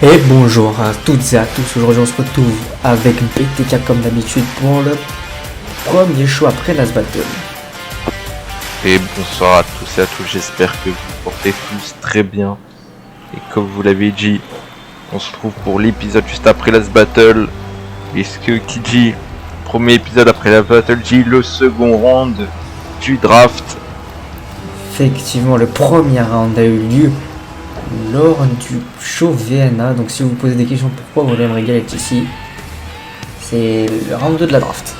Et bonjour à toutes et à tous, aujourd'hui on se retrouve avec BTK comme d'habitude pour le premier show après Last Battle. Et bonsoir à tous et à tous, j'espère que vous portez tous très bien. Et comme vous l'avez dit, on se retrouve pour l'épisode juste après Last Battle. Et ce que qui dit premier épisode après Last Battle dit le second round du draft. Effectivement, le premier round a eu lieu lors du show VNA, donc si vous vous posez des questions pourquoi William Regal est ici, c'est le round 2 de la draft.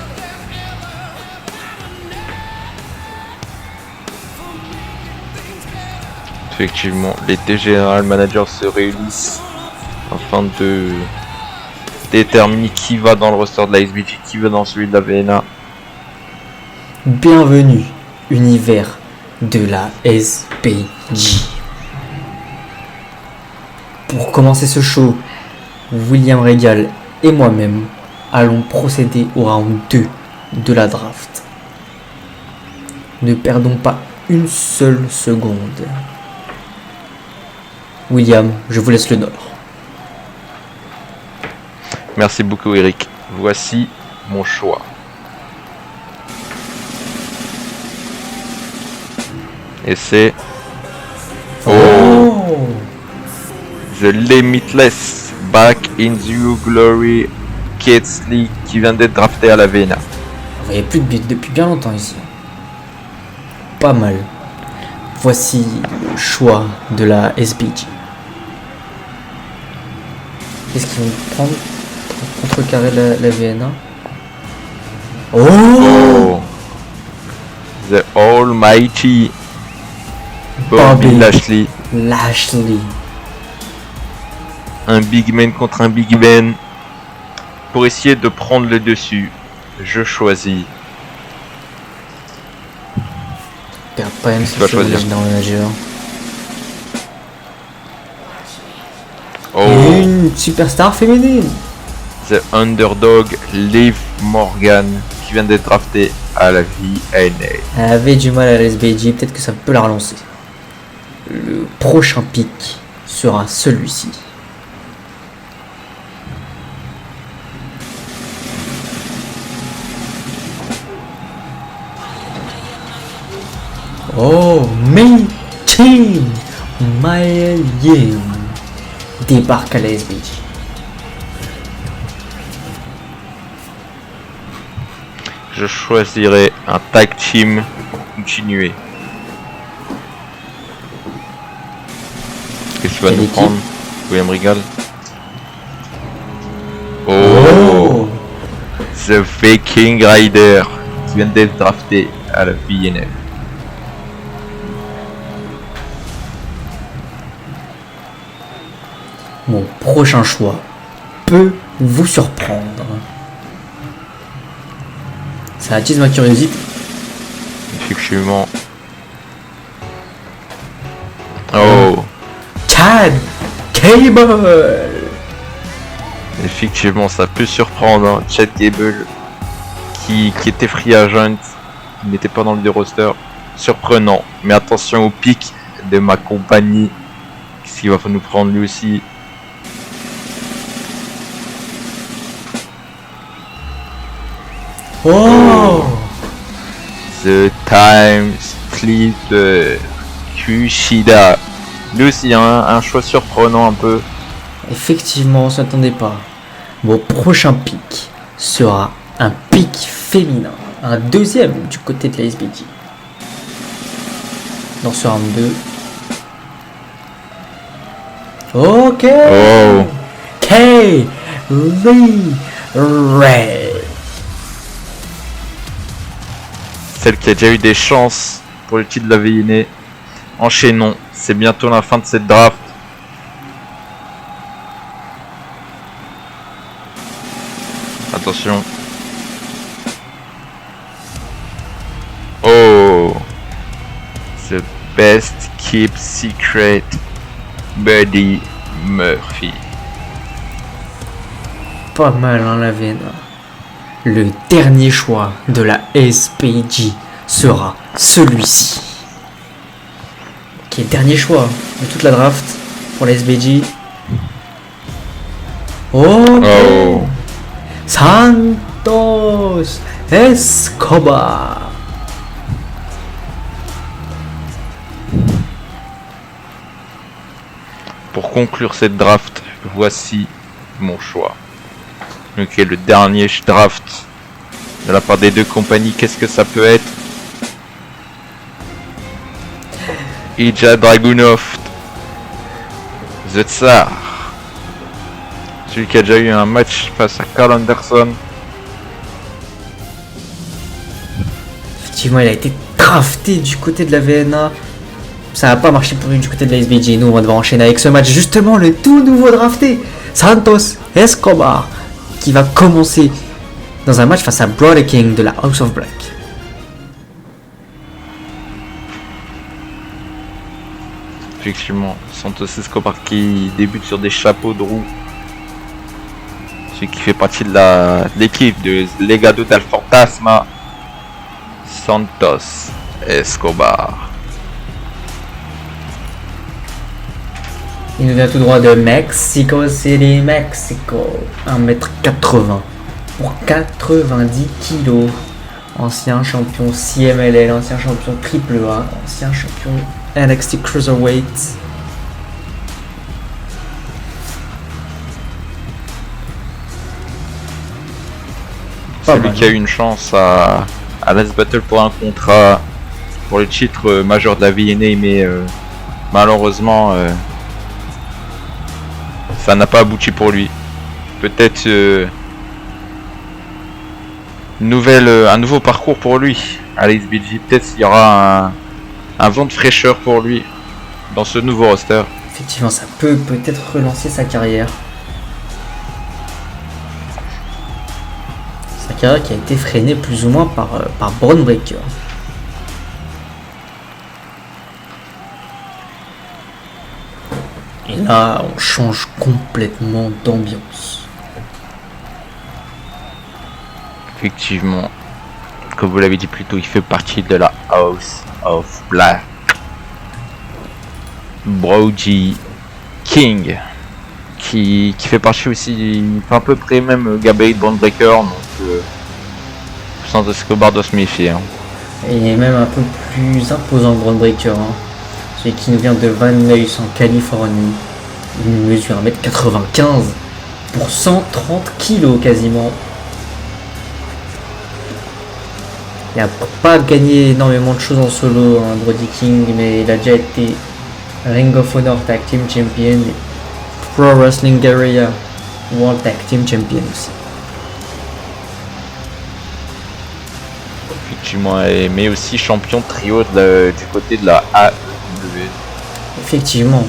Effectivement, les General Managers se réunissent afin de déterminer qui va dans le roster de la SBG, qui va dans celui de la VNA. Bienvenue, univers de la SBG. Pour commencer ce show, William Regal et moi-même allons procéder au round 2 de la draft. Ne perdons pas une seule seconde. William, je vous laisse le nord. Merci beaucoup Eric. Voici mon choix. Et c'est... Oh, The Limitless Back in the Glory Keatsley qui vient d'être drafté à la VNA. il n'y avait plus de beat depuis bien longtemps ici. Pas mal. Voici le choix de la SBG. Qu'est-ce qu'ils vont prendre pour contrecarrer la VNA? Oh, The Almighty Bobby Lashley. Lashley. Un big man contre un big man. Pour essayer de prendre le dessus, je choisis. Perd pas une Tu vas choisir. manager. Oh, Une superstar féminine. The Underdog Liv Morgan qui vient d'être drafté à la VNA. Elle avait du mal à la SBG, peut-être que ça peut la relancer. Le prochain pick sera celui-ci. Oh, Meeting Mael Yim débarque à la SBG. Je choisirai un tag team pour continuer. Qu'est-ce qu'il va Quelle nous équipe? prendre, William Regal? Oh, Oh, The Viking Rider qui vient d'être drafté à la VNF. mon prochain choix peut vous surprendre. Ça attise ma curiosité. Effectivement. Oh, Chad Cable. effectivement, ça peut surprendre. Hein. Chad Gable qui était free agent, qui n'était pas dans le roster. Surprenant. Mais attention au pic de ma compagnie. Qu'est-ce qu'il va nous prendre lui aussi? Oh, The Time Sleeper Kushida. Lui aussi, hein, un choix surprenant un peu. effectivement, on s'attendait pas. Mon prochain pick sera un pick féminin, un deuxième du côté de la SBG. Dans ce round 2. Ok. Oh, Kay Lee Ray. celle qui a déjà eu des chances pour le titre de la VNA. Enchaînons, c'est bientôt la fin de cette draft. Attention. Oh, The Best Kept Secret Buddy Murphy. Pas mal hein, la VNA. Le dernier choix de la SBG sera celui-ci. Ok, dernier choix de toute la draft pour la SBG. Ok. Oh. Santos Escobar. Pour conclure cette draft, voici mon choix. Ok, le dernier draft de la part des deux compagnies, qu'est-ce que ça peut être? Ilja Dragunov, The Tsar, celui qui a déjà eu un match face à Carl Anderson. Effectivement, il a été drafté du côté de la VNA. Ça n'a pas marché pour lui du côté de la SBG. Nous, on va devoir enchaîner avec ce match. Justement, le tout nouveau drafté, Santos Escobar, qui va commencer dans un match face à Brody King de la House of Black. Effectivement, Santos Escobar qui débute sur des chapeaux de roue. Celui qui fait partie de l'équipe de Legado del Fantasma. Santos Escobar. Il nous vient tout droit de Mexico City, Mexico. 1m80 pour 90 kg. Ancien champion CMLL, ancien champion AAA, ancien champion NXT Cruiserweight. Celui qui a eu une chance à Last Battle pour un contrat pour le titre majeur de la VNA, mais malheureusement ça n'a pas abouti pour lui. Peut-être un nouveau parcours pour lui à la SBG. Peut-être qu'il y aura un vent de fraîcheur pour lui dans ce nouveau roster. Effectivement, ça peut peut-être relancer sa carrière. Sa carrière qui a été freinée plus ou moins par Bron Breakker. Et là, on change complètement d'ambiance. Effectivement, comme vous l'avez dit plus tôt, il fait partie de la House of Black. Brody King, qui fait partie aussi, à peu près même gabarit de Bron Breakker, donc Santos Escobar doit se méfier. Hein. Et même un peu plus imposant que Bron Breakker. Hein. Celui qui nous vient de Van Nuys en Californie. Il mesure 1m95 pour 130 kg quasiment. Il n'a pas gagné énormément de choses en solo, hein, Brody King, mais il a déjà été Ring of Honor Tag Team Champion et Pro Wrestling Guerrilla World Tag Team Champion aussi. Effectivement, mais aussi champion trio du côté de la AEW. Effectivement,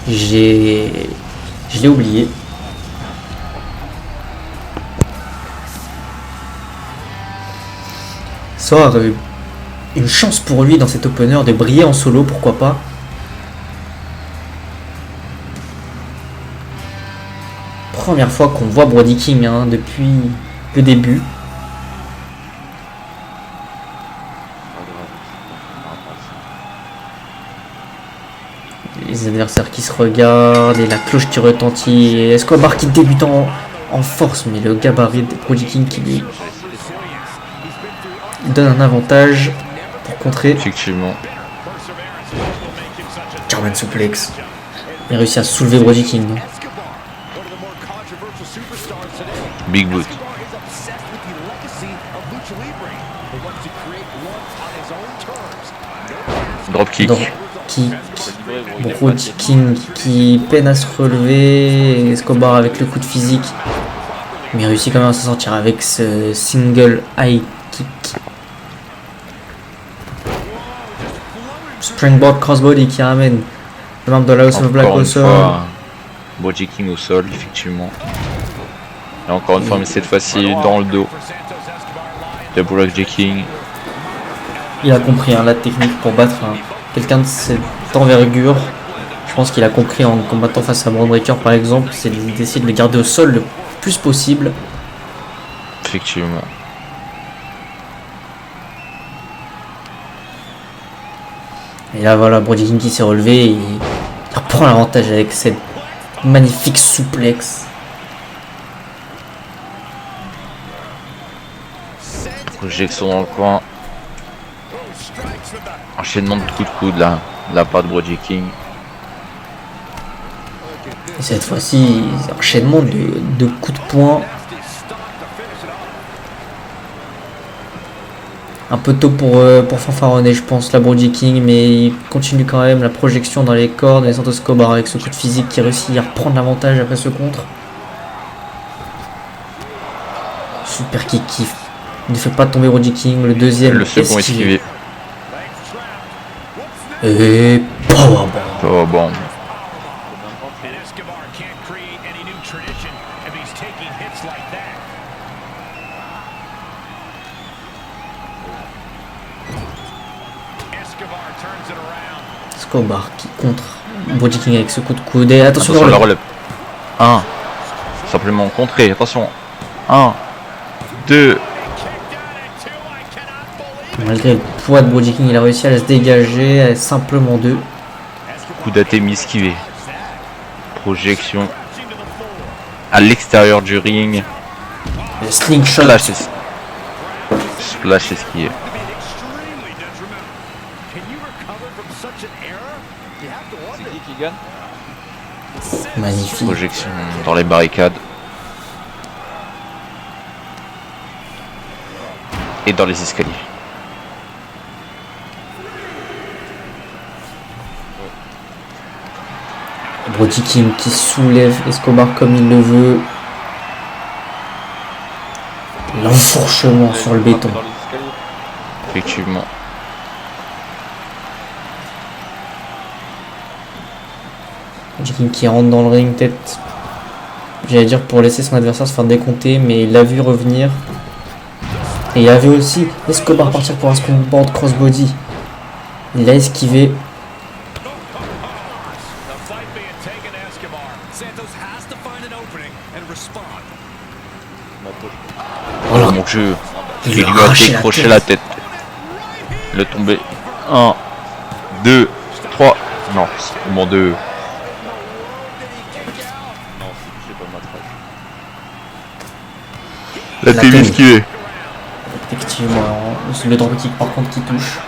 je l'ai oublié. Ça aurait une chance pour lui dans cet opener de briller en solo, pourquoi pas. Première fois qu'on voit Brody King hein, depuis le début. Les adversaires qui se regardent et la cloche qui retentit. Et Escobar qui débute en force, mais le gabarit de Brody King qui lui donne un avantage pour contrer. Effectivement. German suplex. Il a réussi à soulever Brody King. Non Big boot. Dropkick. Brody King qui peine à se relever. Escobar avec le coup de physique. Mais il réussit quand même à s'en sortir avec ce single high kick. Springboard crossbody qui ramène le membre de la House of Black au sol. Brody King au sol, effectivement. Et encore une fois, mais cette fois-ci dans le dos de Brody King. Il a compris hein, la technique pour battre quelqu'un de cette envergure. Je pense qu'il a compris en combattant face à Bron Breakker par exemple, c'est d'essayer de le garder au sol le plus possible. Effectivement. Et là voilà, Brody King qui s'est relevé et il reprend l'avantage avec cette magnifique souplex. Projection dans le coin. Enchaînement de coups de coude là, de la part de Brody King. Et cette fois-ci, enchaînement de coups de poing. Un peu tôt pour fanfaronner, je pense, la Brody King, mais il continue quand même la projection dans les cordes. Et Santos Escobar avec ce coup de physique qui réussit à reprendre l'avantage après ce contre. Super kick qui ne fait pas tomber Brody King. Le deuxième, le second esquivé. Et powerbomb. Oh bon. Escobar qui contre Brody King avec ce coup de coude. Et attention, la relève. 1. Simplement contré. Attention. 1. 2. Malgré le poids de Brody King, il a réussi à se dégager. À simplement 2. Coup d'atémie esquivé. Projection. À l'extérieur du ring. Le slingshot. Splash esquivé. Magnifique. Projection dans les barricades. Et dans les escaliers. Brody King qui soulève Escobar comme il le veut. L'enfourchement sur le béton. Effectivement. Brody King qui rentre dans le ring, peut-être, j'allais dire, pour laisser son adversaire se faire décompter, mais il l'a vu revenir. Et il a vu aussi Escobar partir pour un springboard crossbody. Il l'a esquivé. Oh mon dieu. Il lui a décroché la tête. Le tombé. 1, 2, 3. Non, mon dieu. La télé esquivée. Effectivement, le drop kick par contre qui touche.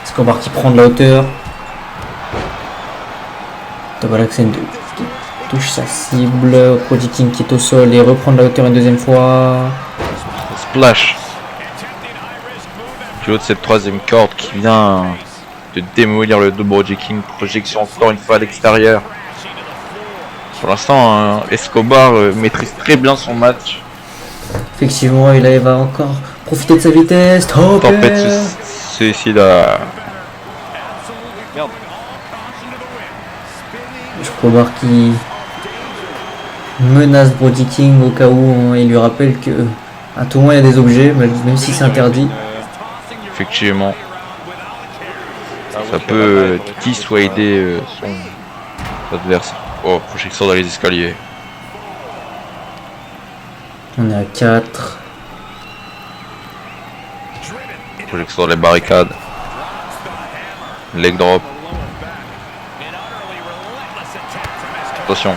Escobar qui prend de la hauteur. Double Axe N2 qui touche sa cible. Brody King qui est au sol et reprend de la hauteur une deuxième fois. Splash. Du haut de cette troisième corde qui vient de démolir le dos Brody King. Projection encore une fois à l'extérieur. Pour l'instant, Escobar maîtrise très bien son match. Effectivement, et là il va encore profiter de sa vitesse. Tempête suicide à... Merde. Escobar qui menace Brody King au cas où il lui rappelle que à tout moment il y a des objets, même si c'est interdit. Effectivement. Ça peut dissuader son adversaire. Oh, projection dans les escaliers. On est à 4. Projection dans les barricades. Leg drop. Attention.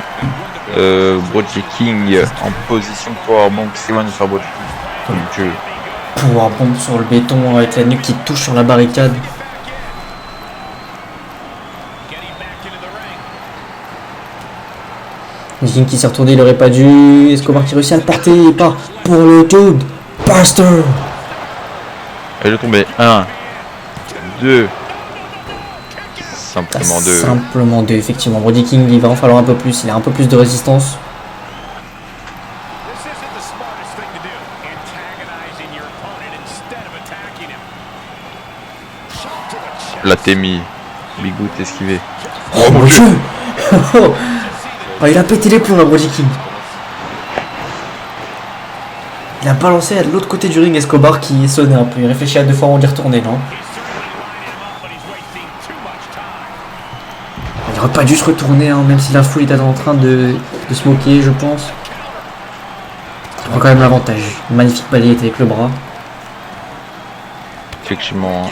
Brody King en position powerbomb qui s'éloigne de faire Brody King. Powerbomb sur le béton avec la nuque qui touche sur la barricade. King qui s'est retourné, il aurait pas dû. Escobar qui réussit à le porter, il part pour le Dude Buster. Et il est tombé. 1, 2. Simplement 2. Simplement 2, effectivement. Brody King, il va en falloir un peu plus, il a un peu plus de résistance. La Témi. Bigout esquivé. Oh mon dieu. Oh, il a pété les plombs là, Brody King. Il a balancé à l'autre côté du ring Escobar qui sonnait un peu. Il réfléchit à deux fois avant d'y retourner, non? Il aurait pas dû se retourner, hein, même si la foule était en train de se moquer, je pense. Il prend quand même l'avantage. Magnifique balayette avec le bras. Effectivement.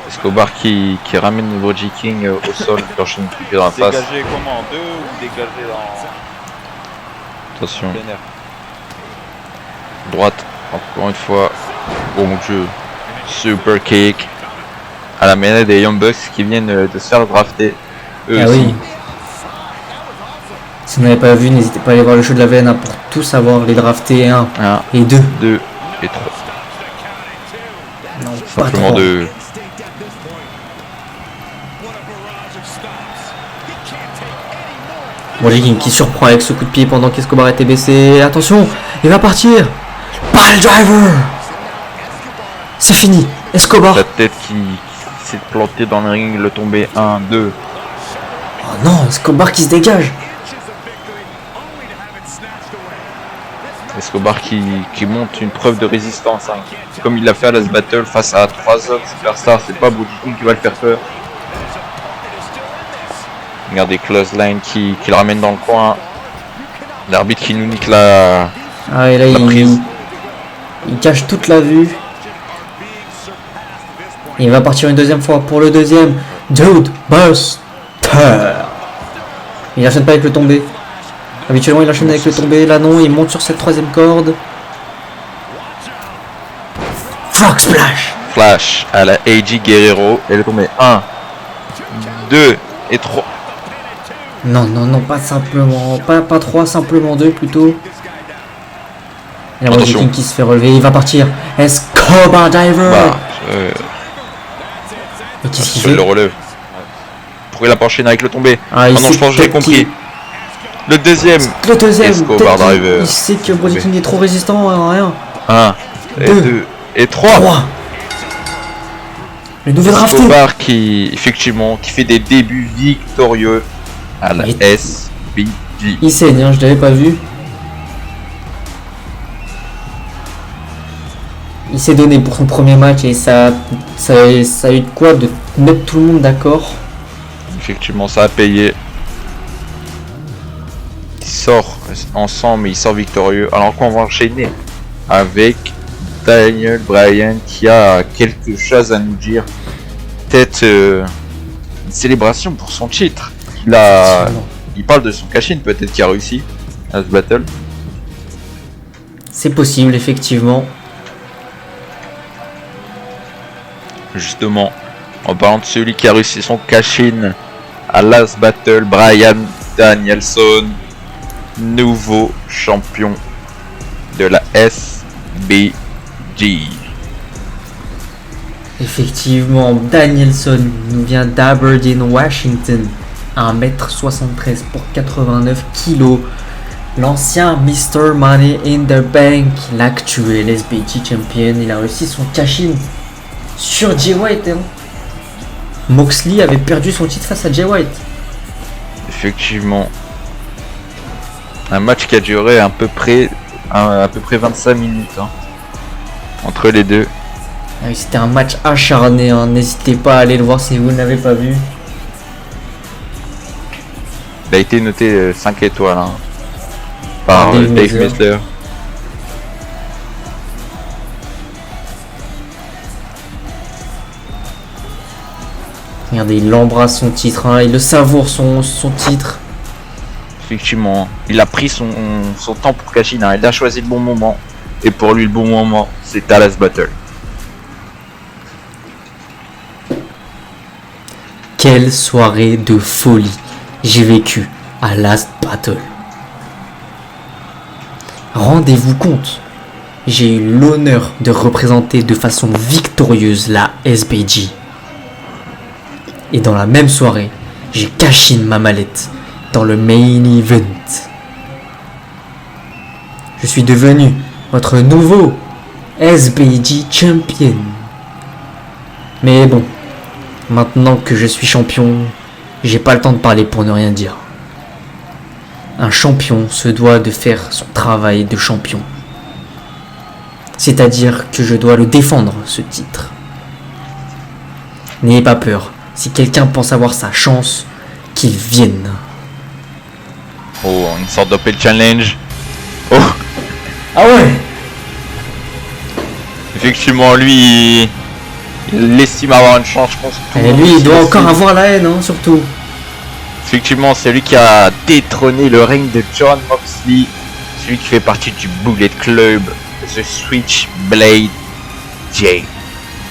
Escobar qui ramène Brody King au sol, qui enchaîne une pied dans la face. Dégager comment? En deux ou dégager dans... Attention. Droite, encore une fois. Oh mon dieu. Super kick. À la mêlée des Young Bucks qui viennent de se faire drafter. Eux Ah aussi. oui. Si vous n'avez pas vu, n'hésitez pas à aller voir le show de la veine pour tout savoir, les draftés 1 1, et 2. 2 et 3. Non, pas Simplement 3. 2. Mojiking qui surprend avec ce coup de pied pendant qu'Escobar était baissé. Attention, il va partir. Pile driver. C'est fini. Escobar. La tête qui s'est plantée dans le ring, le tombé 1, 2. Oh non, Escobar qui se dégage. Escobar qui monte une preuve de résistance. Hein. Comme il l'a fait à Last Battle face à 3 autres superstars, c'est pas Mojiking qui va le faire peur. Regardez Clothesline qui le ramène dans le coin. L'arbitre qui nous nique la Ah et là prise. il cache toute la vue. Il va partir une deuxième fois pour le deuxième. Dude Buster. Il enchaîne pas avec le tombé. Habituellement il enchaîne avec le tombé. Là non, il monte sur cette troisième corde. Frog Splash. Flash à la AJ Guerrero. Et le tombé 1, 2 et 3. Non, non, non, pas simplement. Pas 3, simplement 2 plutôt. Il y a Attention. Mojiking qui se fait relever. Il va partir. Escobar Diver. Bah, Et qu'est-ce qu'il je fait? le relève. Pourquoi il a pas enchaîné avec le tombé? Ah, il non, sait je pense que j'ai peut-être compris. Le deuxième. Le deuxième, Escobar peut-être qu'il- Driver. il sait que Mojiking est trop résistant à rien. 1 et Deux. 2 et 3. 3. Le nouveau drafté. Escobar qui, effectivement, qui fait des débuts victorieux à la Et- SBG. Il saigne, hein, je l'avais pas vu. Il s'est donné pour son premier match et ça a eu de quoi de mettre tout le monde d'accord. Effectivement, ça a payé. Il sort ensemble, il sort victorieux. Alors qu'on va enchaîner avec Daniel Bryan qui a quelque chose à nous dire. Peut-être une célébration pour son titre. Il parle de son cash-in, peut-être qu'il a réussi à ce battle. C'est possible, effectivement. Justement, en parlant de celui qui a réussi son cash-in à Last Battle, Bryan Danielson, nouveau champion de la SBG. Effectivement, Danielson nous vient d'Aberdeen, Washington. 1m73 pour 89 kg. L'ancien Mr. Money in the Bank, l'actuel SBG champion, il a réussi son cash-in sur Jay White. Hein. Moxley avait perdu son titre face à Jay White. Effectivement, un match qui a duré à peu près 25 minutes hein, entre les deux. Ah oui, c'était un match acharné, hein. N'hésitez pas à aller le voir si vous ne l'avez pas vu. Il a été noté 5 étoiles hein, par Dave Dave Meltzer. Meltzer. Regardez, il embrasse son titre, hein. Il le savoure son titre. Effectivement, il a pris son temps pour cash-in, hein. Il a choisi le bon moment. Et pour lui, le bon moment, c'est à Last Battle. Quelle soirée de folie j'ai vécu à Last Battle. Rendez-vous compte, j'ai eu l'honneur de représenter de façon victorieuse la SBG. Et dans la même soirée, j'ai caché ma mallette dans le main event. Je suis devenu votre nouveau SBG champion. Mais bon, maintenant que je suis champion, j'ai pas le temps de parler pour ne rien dire. Un champion se doit de faire son travail de champion. C'est-à-dire que je dois le défendre, ce titre. N'ayez pas peur. Si quelqu'un pense avoir sa chance, qu'il vienne. Oh, une sorte d'open challenge. Oh, Ah ouais. effectivement, lui, il estime avoir une chance, je pense. que tout le Et monde lui, il aussi doit l'estime. encore avoir la haine, hein, surtout. Effectivement, c'est lui qui a détrôné le règne de John Moxley, celui qui fait partie du Bullet Club The Switchblade Jay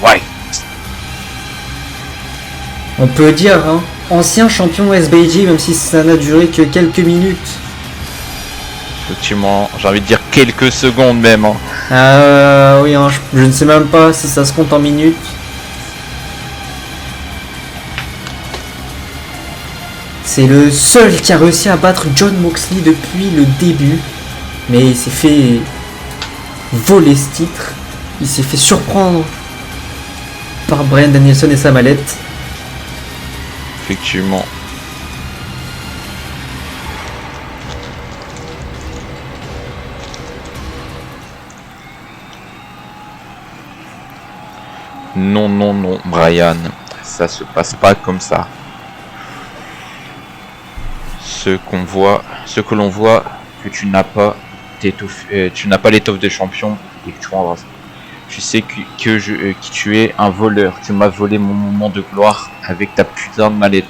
White. On peut dire, hein, ancien champion SBG, même si ça n'a duré que quelques minutes. Effectivement, j'ai envie de dire quelques secondes même. Hein. Oui, hein, je ne sais même pas si ça se compte en minutes. C'est le seul qui a réussi à battre Jon Moxley depuis le début. Mais il s'est fait voler ce titre. Il s'est fait surprendre par Bryan Danielson et sa mallette. Effectivement. Non, non, non, Bryan. Ça se passe pas comme ça. Ce que l'on voit, que tu n'as pas tu n'as pas l'étoffe de champion et que tu embrasses. Tu sais qui tu es, un voleur. Tu m'as volé mon moment de gloire avec ta putain de mallette.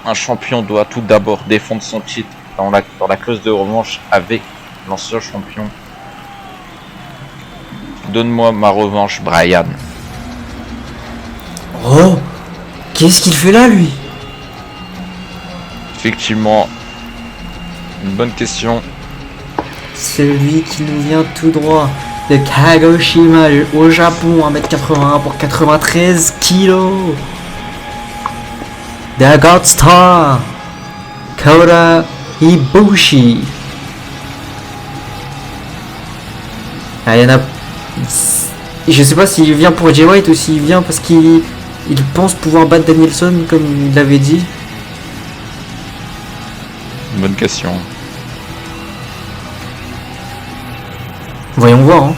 Un champion doit tout d'abord défendre son titre dans la clause de revanche avec l'ancien champion. Donne-moi ma revanche, Bryan. Oh, qu'est-ce qu'il fait là, lui? Effectivement, une bonne question. Celui qui nous vient tout droit de Kagoshima au Japon, 1m81 pour 93 kilos. The God Star, Kota Ibushi. Ah, il y en a... Je sais pas s'il vient pour Jay White ou s'il vient parce qu'il pense pouvoir battre Danielson comme il l'avait dit. Bonne question. Voyons voir. Hein.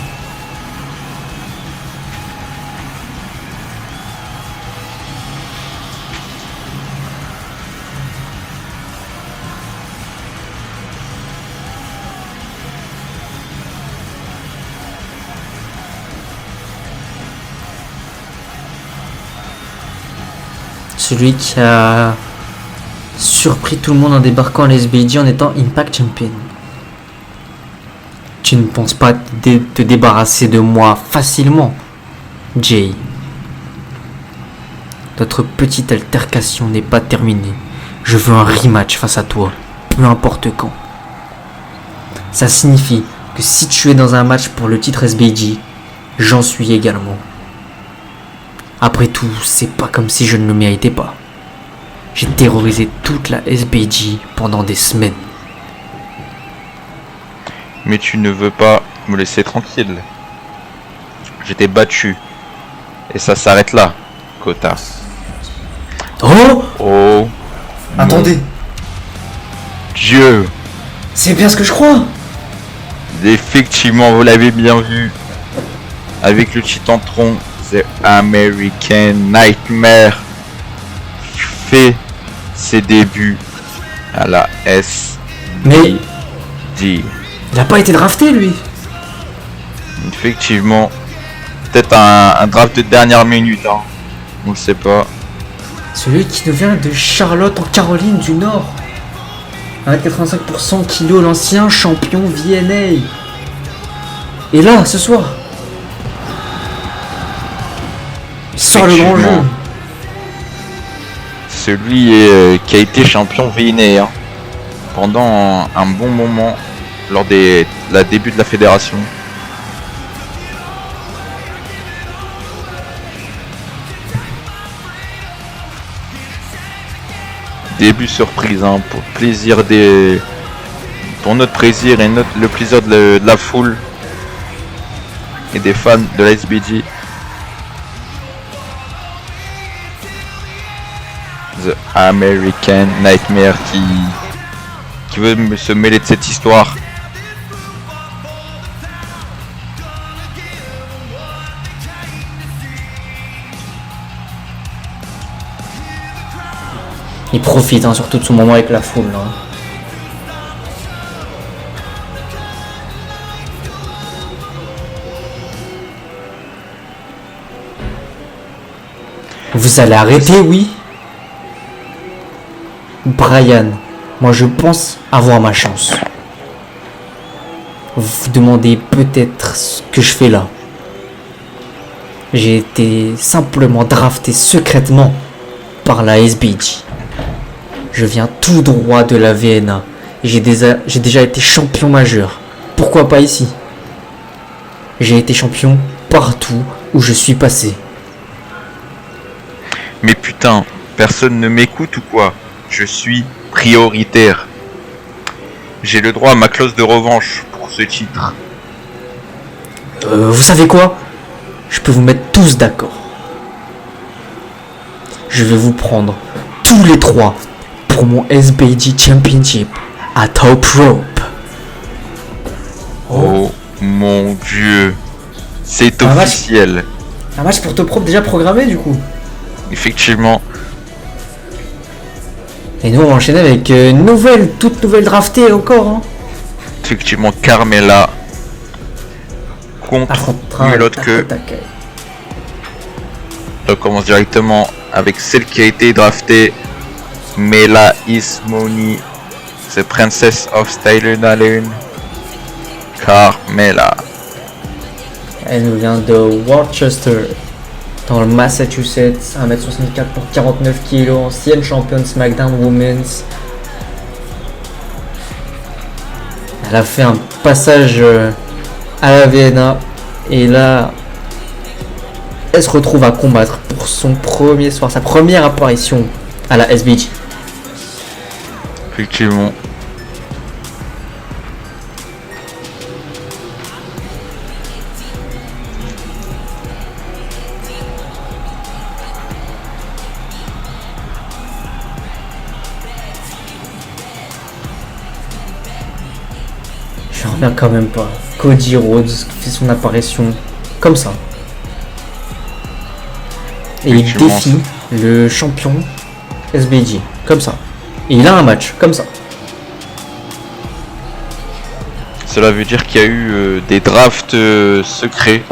Celui qui a surpris tout le monde en débarquant à l'SBJ en étant Impact Champion. Tu ne penses pas te débarrasser de moi facilement, Jay. Notre petite altercation n'est pas terminée. Je veux un rematch face à toi, peu importe quand. Ça signifie que si tu es dans un match pour le titre SBJ, j'en suis également. Après tout, c'est pas comme si je ne le méritais pas. J'ai terrorisé toute la SBJ pendant des semaines. Mais tu ne veux pas me laisser tranquille. Je t'ai battu. Et ça s'arrête là, Kota. Oh! Oh! Attendez! Dieu! C'est bien ce que je crois! Effectivement, vous l'avez bien vu. Avec le Titantron, The American Nightmare fait ses débuts à la SBJ. Il n'a pas été drafté, lui. Effectivement, peut-être un draft de dernière minute, hein. On le sait pas. Celui qui nous vient de Charlotte en Caroline du Nord. Avec 85% kilo, l'ancien champion VNA. Et là, ce soir, il sort le grand jeu. Celui qui a été champion VNA hein, pendant un bon moment lors la début de la fédération. Début surprise hein, pour notre plaisir et le plaisir de la foule et des fans de la SBJ. The American Nightmare qui veut se mêler de cette histoire. Il profite hein, surtout de son moment avec la foule. Là. Vous allez arrêter, oui? Bryan, moi je pense avoir ma chance. Vous vous demandez peut-être ce que je fais là. J'ai été simplement drafté secrètement par la SBG. Je viens tout droit de la VNA. Et j'ai déjà été champion majeur. Pourquoi pas ici? J'ai été champion partout où je suis passé. Mais putain, personne ne m'écoute ou quoi? Je suis prioritaire. J'ai le droit à ma clause de revanche pour ce titre. Vous savez quoi? Je peux vous mettre tous d'accord. Je vais vous prendre tous les trois pour mon SBG Championship à Top Rope. Oh mon dieu. C'est Un officiel. Un match pour Top Rope déjà programmé du coup. Effectivement. Et nous on va enchaîner avec toute nouvelle draftée encore. Hein. Effectivement, Carmella contre nul autre que. On commence directement avec celle qui a été draftée, Mela Ismoni, the Princess of Staten Island, Carmella. Elle nous vient de Worcester, dans le Massachusetts, 1m64 pour 49 kg, ancienne championne SmackDown Women's. Elle a fait un passage à la VNA et là, elle se retrouve à combattre pour son premier soir, sa première apparition à la SBG. Effectivement. Je reviens quand même pas. Cody Rhodes fait son apparition comme ça. Et il défie le champion SBG, comme ça. Et il a un match, comme ça. Cela veut dire qu'il y a eu des drafts secrets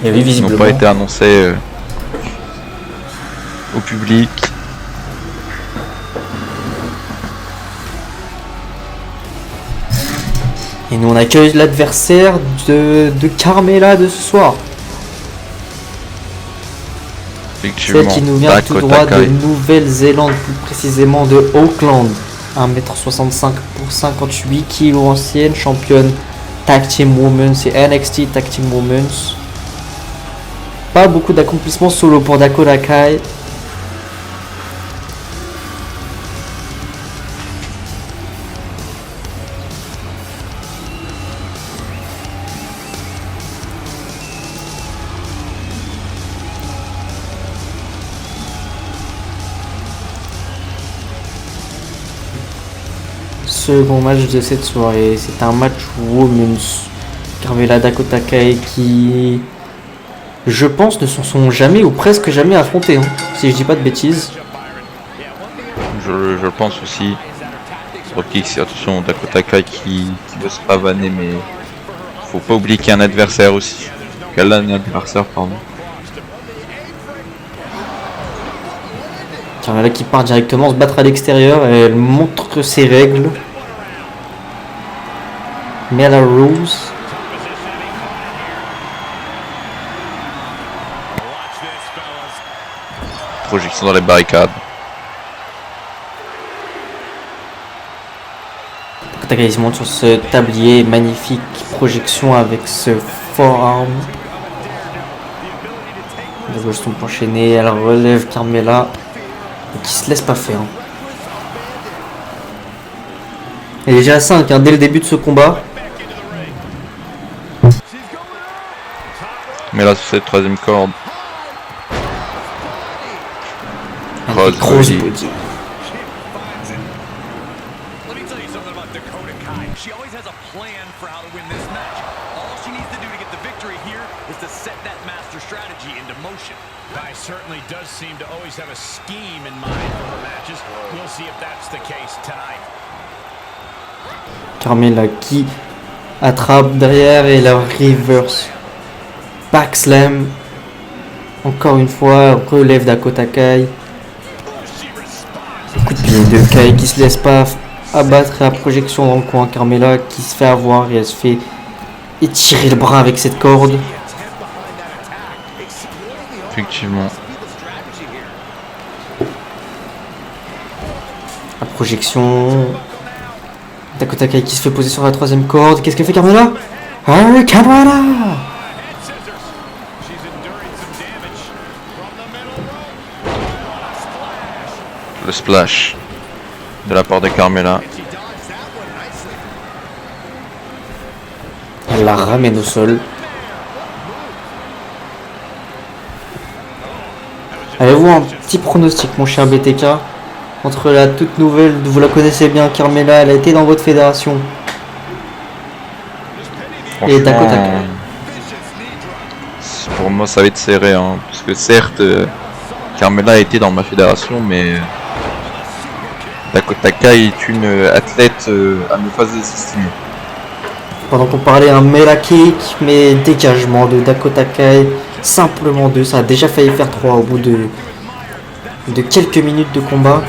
Il y avait qui visiblement. n'ont pas été annoncés au public. Et nous on accueille l'adversaire de Carmella de ce soir. Celle qui nous vient tout droit de Nouvelle-Zélande, plus précisément de Auckland. 1m65 pour 58 kg, ancienne championne Tag Team Women's et NXT Tag Team Women's. Pas beaucoup d'accomplissements solo pour Dakota Kai. Second match de cette soirée, c'est un match Women's. Carmella Dakota Kai qui, je pense, ne se sont jamais ou presque jamais affrontés, hein, si je dis pas de bêtises. Je pense aussi. C'est attention, Dakota Kai qui veut se pavaner, mais faut pas oublier qu'il y a un adversaire aussi. Qu'elle a un adversaire, pardon. Carmella qui part directement se battre à l'extérieur et elle montre ses règles. Mela Rose. Projection dans les barricades. Dakota Kai se monte sur ce tablier, magnifique projection avec ce forearm. Les gauches sont enchaînées, elle relève Carmella qui se laisse pas faire. Elle est déjà à 5 dès le début de ce combat. Mais là, sur cette troisième corde. Grosse body. Carmella qui attrape derrière et la reverse backslam. Encore une fois, relève Dakota Kai. Coup de pied de Kai qui se laisse pas abattre la projection dans le coin. Carmela qui se fait avoir et elle se fait étirer le bras avec cette corde. Effectivement. La projection. Dakota Kai qui se fait poser sur la troisième corde. Qu'est-ce qu'elle fait Carmela? Carmela! Le splash de la part de Carmela. Elle la ramène au sol. Avez-vous un petit pronostic, mon cher BTK, entre la toute nouvelle, vous la connaissez bien, Carmela, elle a été dans votre fédération, et Dakota Kai? Pour moi, ça va être serré, hein, parce que certes, Carmela a été dans ma fédération, mais Dakota Kai est une athlète à ne pas sous-estimer. Pendant qu'on parlait un Mela Kick, mais dégagement de Dakota Kai, simplement 2, ça a déjà failli faire 3 au bout de quelques minutes de combat.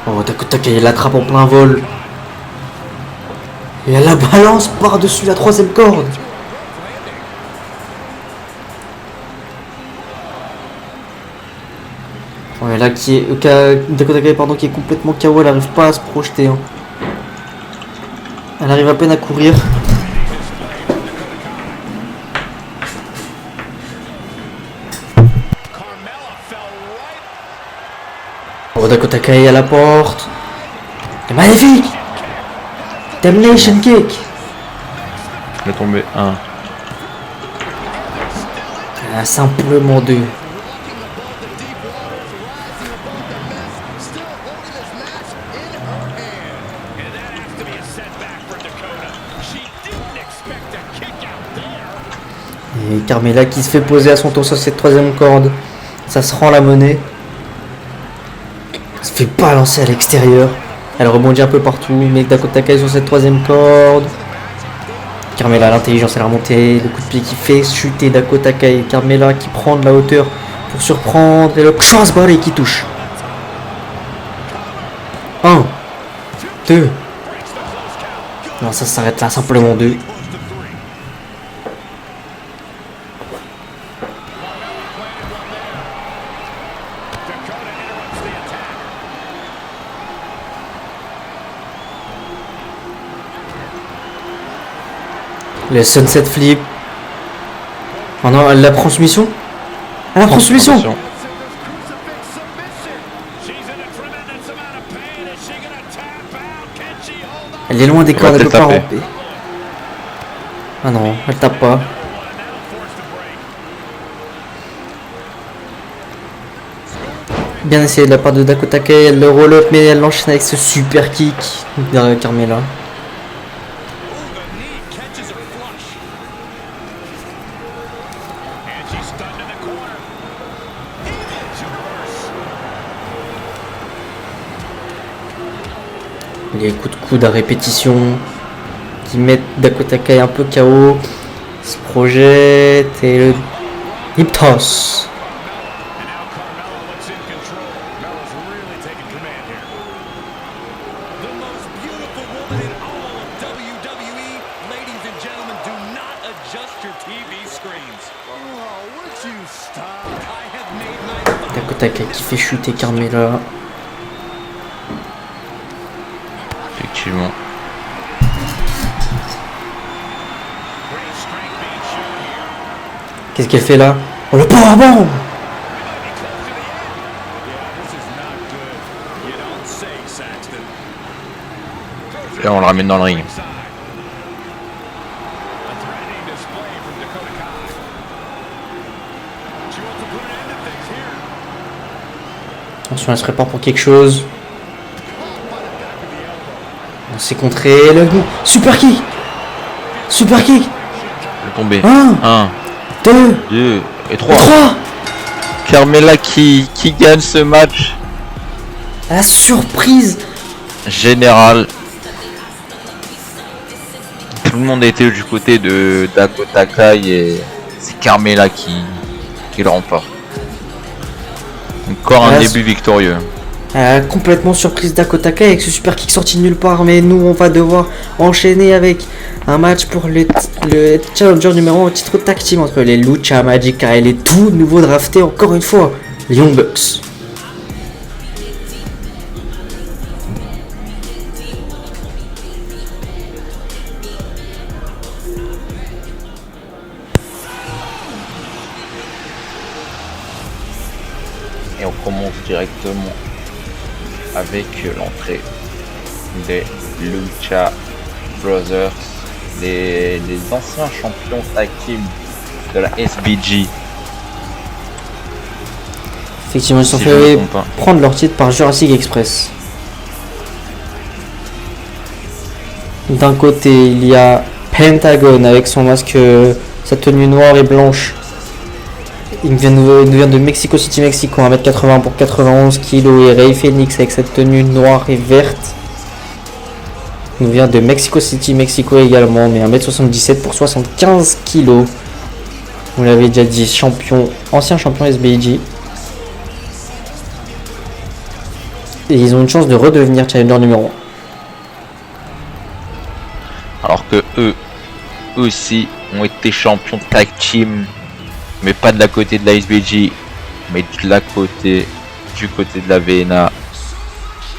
Oh, Dakota Kai l'attrape en plein vol. Et elle la balance par-dessus la troisième corde. Ouais, là Dakota Kai qui est complètement KO, elle n'arrive pas à se projeter. Hein. Elle arrive à peine à courir. Oh, Dakota Kai à la porte. C'est magnifique. Damnation Kick. Il est tombé 1. Simplement 2. Et Carmela qui se fait poser à son tour sur cette troisième corde. Ça se rend la monnaie. Elle se fait balancer à l'extérieur. Elle rebondit un peu partout, mais Dakota Kai sur cette troisième corde. Carmela, l'intelligence, elle a remonté. Le coup de pied qui fait chuter Dakota Kai. Carmela qui prend de la hauteur pour surprendre. Et le crossbody qui touche. 1, 2. Non, ça s'arrête là, simplement 2. Le sunset flip. Oh non, elle la prend soumission. Elle la prend soumission. Elle est loin des cordes, elle peut pas ramper. Ah non, elle tape pas. Bien essayé de la part de Dakota Kai, elle le roll-up, mais elle l'enchaîne avec ce super kick derrière Carmela. Les coups de coude à répétition qui mettent Dakota Kai un peu KO. Il se projette et le hip toss. Dakota Kai qui fait chuter Carmela. Effectivement. Qu'est-ce qu'elle fait là? Oh, le powerbomb! Et on le ramène dans le ring. Attention, elle se prépare pour quelque chose. On s'est contré le super kick. Super kick. Elle est tombée. 1, 2 et 3. 3. Carmela qui gagne ce match. La surprise Général. Tout le monde était du côté de Dakota Kai et c'est Carmela qui le remporte. Encore un début victorieux. Complètement surprise Dakotaka avec ce super kick sorti de nulle part. Mais nous, on va devoir enchaîner avec un match pour le challenger numéro 1 au titre tag team entre les Lucha Magica et les tout nouveaux draftés, encore une fois, les Young Bucks. Et on commence directement avec l'entrée des Lucha Brothers, les anciens champions tag team de la SBG. Effectivement, ils se sont fait prendre leur titre par Jurassic Express. D'un côté, il y a Pentagon avec son masque, sa tenue noire et blanche. Il vient de Mexico City, Mexico, 1m80 pour 91 kg, et Rey Fénix avec cette tenue noire et verte. Il vient de Mexico City, Mexico également, mais 1m77 pour 75 kg. Vous l'avez déjà dit, ancien champion SBG. Et ils ont une chance de redevenir challenger numéro 1. Alors que eux aussi ont été champions tag team, mais pas de la côté de la SBG, mais du côté de la VNA.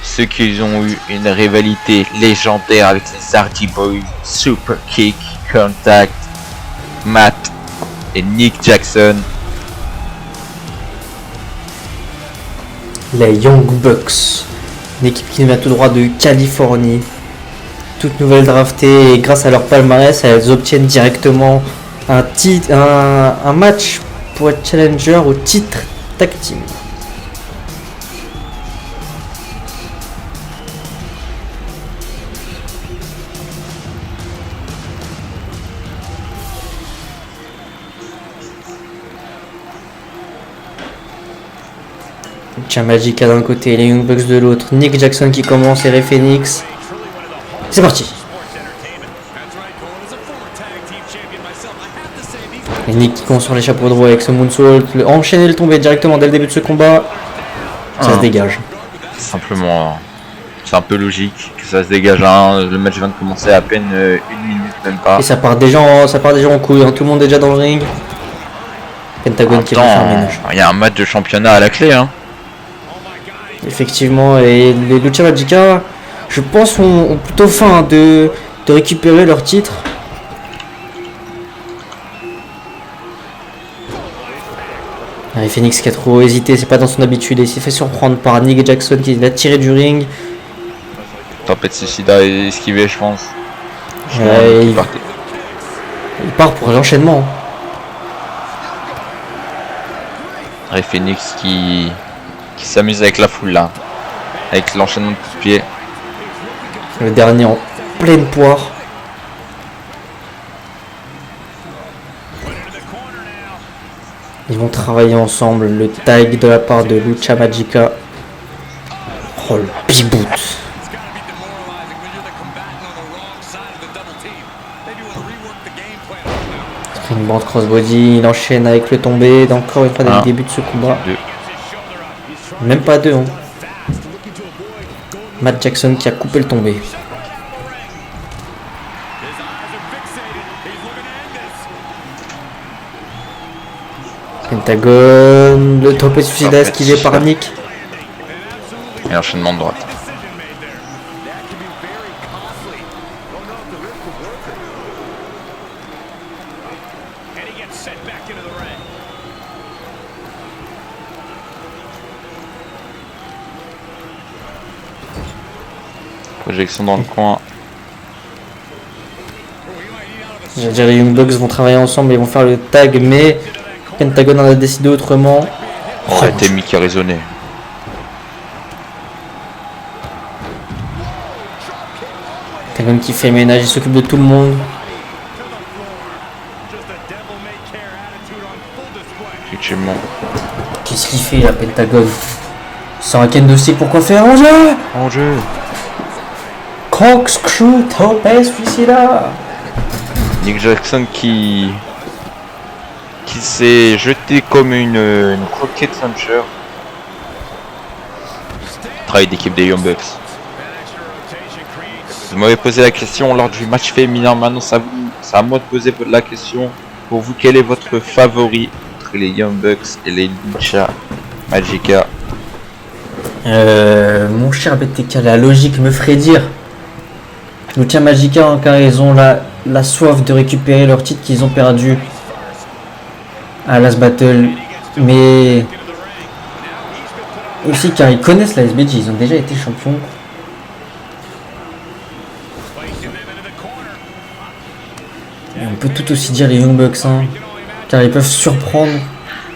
Ceux qui ont eu une rivalité légendaire avec les Hardy Boys, Super Kick, Contact, Matt et Nick Jackson. Les Young Bucks, une équipe qui nous vient tout droit de Californie, toute nouvelle draftée, et grâce à leur palmarès, elles obtiennent directement un match pour être challenger au titre tag team. Magica d'un côté, les Young Bucks de l'autre, Nick Jackson qui commence et Rey Fénix. C'est parti. Et Nick qui commence sur les chapeaux de roue avec ce moonsault, enchaîner le tombé directement dès le début de ce combat. Ça se dégage. Simplement, c'est un peu logique que ça se dégage. Le match vient de commencer à peine 1 minute, même pas. Et ça part déjà en couille, hein. Tout le monde est déjà dans le ring. Pentagon qui va faire un ménage. Il y a un match de championnat à la clé, hein. Effectivement, et les Lucha Magica, je pense, ont plutôt faim de récupérer leur titre. Allez, Phoenix qui a trop hésité, c'est pas dans son habitude, et il s'est fait surprendre par Nick Jackson qui l'a tiré du ring. Tempête suicida et esquivé, je pense. Il part pour l'enchaînement. Rey Fénix qui s'amuse avec la foule là, avec l'enchaînement de coups de pied. Le dernier en pleine poire. Ils vont travailler ensemble, le tag de la part de Lucha Magica. Oh le big boot. Springboard crossbody, il enchaîne avec le tombé, encore une fois dès le début de ce combat. Même pas deux. Hein. Matt Jackson qui a coupé le tombé. Pentagon, le topé suicida esquivé par Nick. Et l'enchaînement de droite. Projection dans le coin. Je veux dire, les Young Bucks vont travailler ensemble et vont faire le tag, mais Pentagon en a décidé autrement. Ça a été Mickey raisonné. Pentagon qui fait le ménage, il s'occupe de tout le monde. Effectivement. Qu'est-ce qu'il fait là, Pentagon? C'est un Ken de style, pourquoi faire en jeu? En jeu. Corkscrew, topé suicida. Nick Jackson qui s'est jeté comme une croquette puncher. travail d'équipe des Young Bucks. Vous m'avez posé la question lors du match féminin, maintenant c'est à moi de poser la question. Pour vous, quel est votre favori entre les Young Bucks et les Lucha Magica? Mon cher BTK, la logique me ferait dire Lucha Magica, hein, car ils ont la soif de récupérer leur titre qu'ils ont perdu à Last Battle, mais aussi car ils connaissent la SBG, ils ont déjà été champions. Et on peut tout aussi dire les Young Bucks, hein, car ils peuvent surprendre.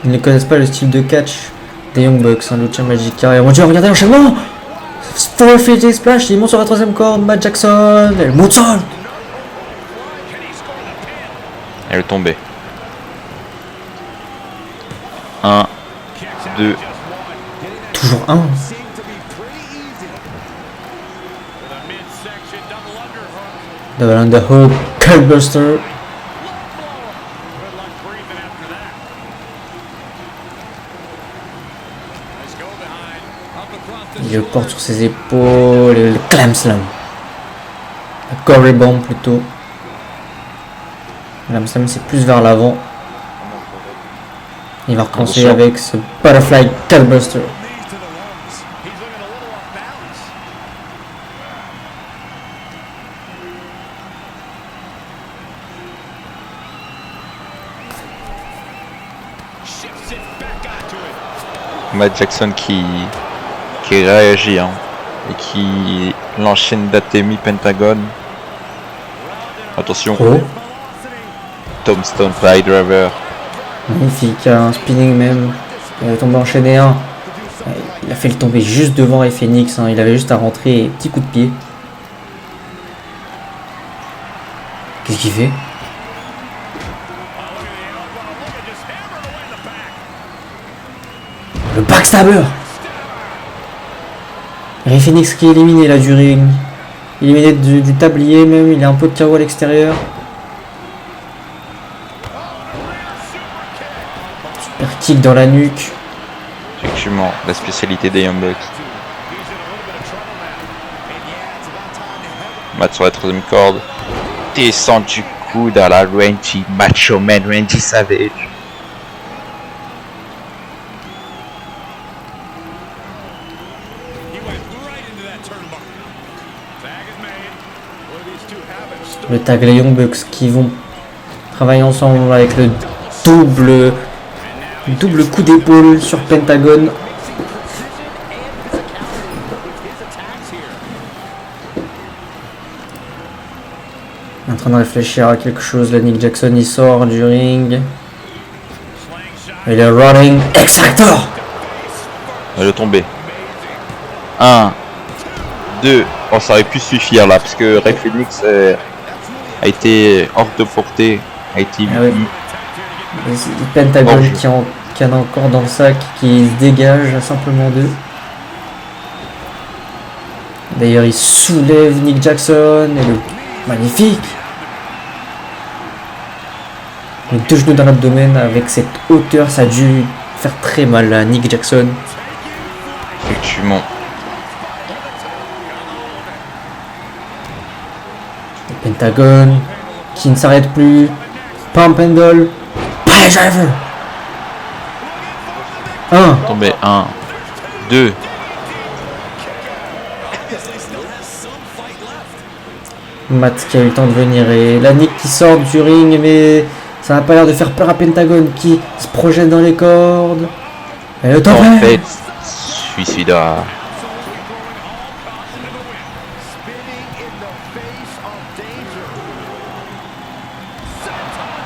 Ils ne connaissent pas le style de catch des Young Bucks, hein, Lucha Magica. Et mon dieu, regardez l'enchaînement! 450 splash, il monte sur la troisième corde, Matt Jackson, elle moonsault! Elle est tombée. 1, 2. Toujours un. Double underhook, Cardbuster. Il le porte sur ses épaules et le clam slam. Le Corey bomb plutôt. Le clam slam c'est plus vers l'avant. Il va recommencer avec ce Butterfly Cardbuster. Matt Jackson qui réagit, hein, et qui l'enchaîne d'Atemi Pentagon. Attention. Oh. Tombstone Fly Driver. Magnifique, un spinning même. Il est tombé enchaîné un. Il a fait le tomber juste devant Ray Phoenix, hein. Il avait juste à rentrer et petit coup de pied. Qu'est-ce qu'il fait? Le backstabber. Ray Phoenix qui est éliminé là du ring. Éliminé du tablier même, il a un peu de KO à l'extérieur. Super kick dans la nuque. Effectivement, la spécialité des Young Bucks. Matt sur la troisième corde. Descend du coude à la Randy Macho Man, Randy Savage. Le tag les Young Bucks qui vont travailler ensemble avec le double coup d'épaule sur Pentagon. En train de réfléchir à quelque chose, là Nick Jackson il sort du ring. Et le Rolling Extractor. Elle est tombée. 1, 2. Oh, ça aurait pu suffire là parce que Ray Phoenix a été hors de portée, a été oui. Pentagon qui en a encore dans le sac, qui se dégage à simplement 2. D'ailleurs il soulève Nick Jackson et le magnifique. Les 2 genoux dans l'abdomen avec cette hauteur, ça a dû faire très mal à Nick Jackson. Effectivement. Pentagon qui ne s'arrête plus. Pump handle. Pile driver. 1. Tombé. 1, 2. Matt qui a eu le temps de venir et la Nick qui sort du ring, mais ça n'a pas l'air de faire peur à Pentagon qui se projette dans les cordes. Et le temps En fait, suicida.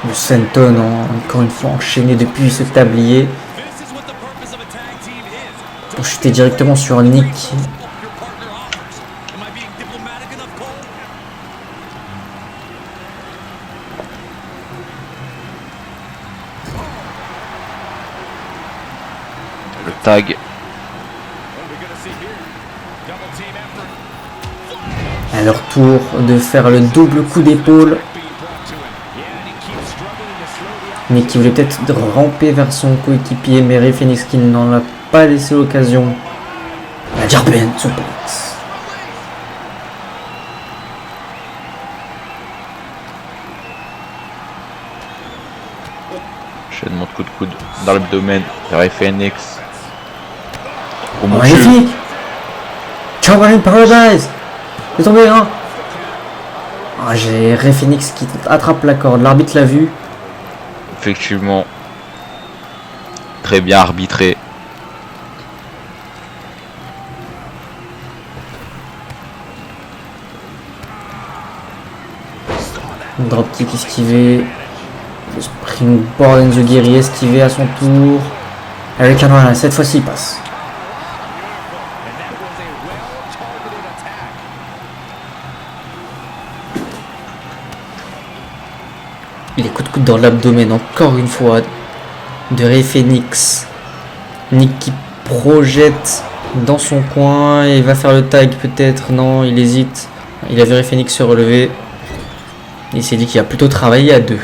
Le senton encore une fois enchaîné depuis ce tablier pour chuter directement sur Nick. Le tag. À leur tour de faire le double coup d'épaule. Mais qui voulait peut-être ramper vers son coéquipier, mais Ray Phoenix qui n'en a pas laissé l'occasion. La Gerben suplex. Enchaînement de coup de coude dans l'abdomen. Ray Phoenix. Oh mon Dieu. Magnifique. Chamberlain Paradise. C'est tombé, hein. Ah, j'ai Ray Phoenix qui attrape la corde. L'arbitre l'a vu. Effectivement. Très bien arbitré. Dropkick esquivé. Le springboard Enzo Guerrier esquivé à son tour. Avec un cette fois-ci il passe. Les coups de coude dans l'abdomen encore une fois de Ray Phoenix. Nick qui projette dans son coin et va faire le tag peut-être. Non, il hésite. Il a vu Ray Phoenix se relever. Il s'est dit qu'il a plutôt travaillé à deux.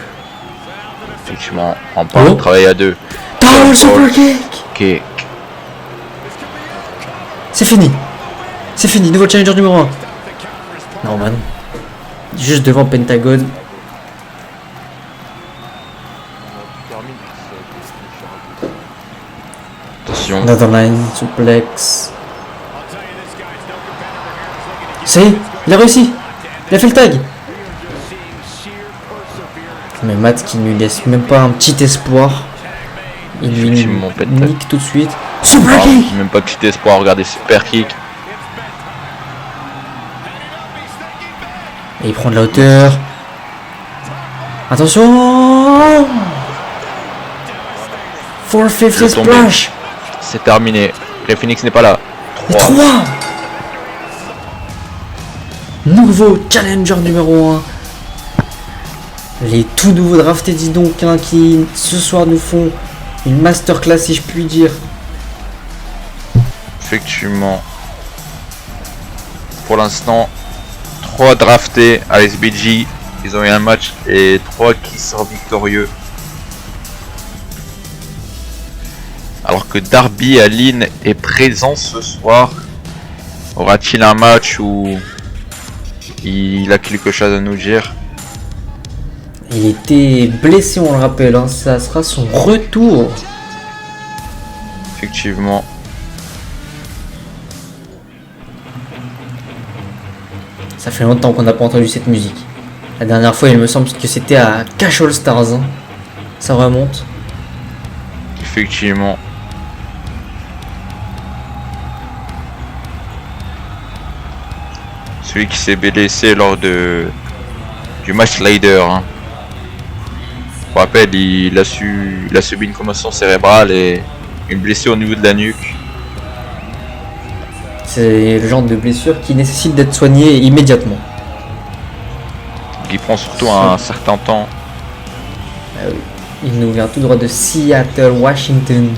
Effectivement, on parle de travail à deux. Power super kick. C'est fini. C'est fini. Nouveau challenger numéro 1. Norman. Juste devant Pentagon. Attention. Netherline, suplex. Ça y est, il a réussi. Il a fait le tag. Mais Matt qui ne lui laisse même pas un petit espoir. Il lui nique tout de suite. Super kick. Même pas petit espoir, regardez, super kick. Et il prend de la hauteur. Attention. 450 splash. C'est terminé. Ray Phoenix n'est pas là. 3. Nouveau challenger numéro 1. Les tout nouveaux draftés, dis donc, hein, qui ce soir nous font une masterclass, si je puis dire. Effectivement. Pour l'instant, 3 draftés à SBG. Ils ont eu un match et 3 qui sortent victorieux. Alors que Darby Allin est présent ce soir. Aura-t-il un match où il a quelque chose à nous dire? Il était blessé, on le rappelle, hein. Ça sera son retour. Effectivement. Ça fait longtemps qu'on n'a pas entendu cette musique. La dernière fois, il me semble que c'était à Cash All Stars. Hein. Ça remonte. Effectivement. Celui qui s'est blessé lors du match Slider. Hein. Je me rappelle, il a subi une commotion cérébrale et une blessure au niveau de la nuque. C'est le genre de blessure qui nécessite d'être soignée immédiatement. Il prend surtout un certain temps. Il nous vient tout droit de Seattle, Washington.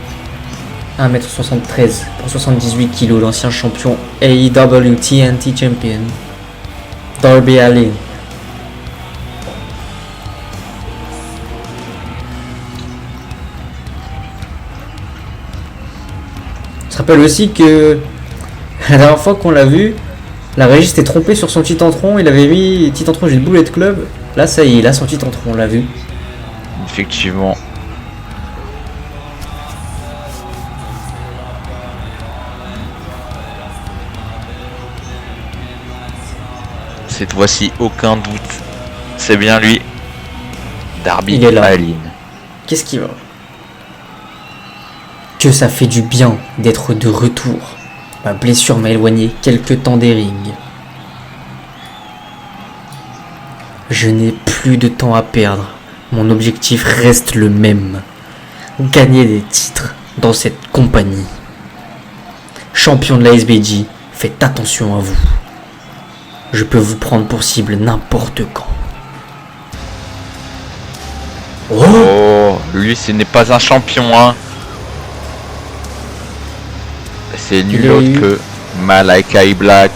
1m73 pour 78 kg, l'ancien champion AEW TNT Champion. Darby Allin. Je rappelle aussi que la dernière fois qu'on l'a vu, la régie s'était trompée sur son Titantron. Il avait mis Titantron du Bullet Club. Là, ça y est, il a son Titantron, on l'a vu. Effectivement. Cette fois-ci, aucun doute. C'est bien lui. Darby Allin. Qu'est-ce qu'il va? Que ça fait du bien d'être de retour. Ma blessure m'a éloigné quelque temps des rings. Je n'ai plus de temps à perdre. Mon objectif reste le même. Gagner des titres dans cette compagnie. Champion de la SBG, faites attention à vous. Je peux vous prendre pour cible n'importe quand. Oh, lui ce n'est pas un champion, hein. C'est nul autre que Malakai Black.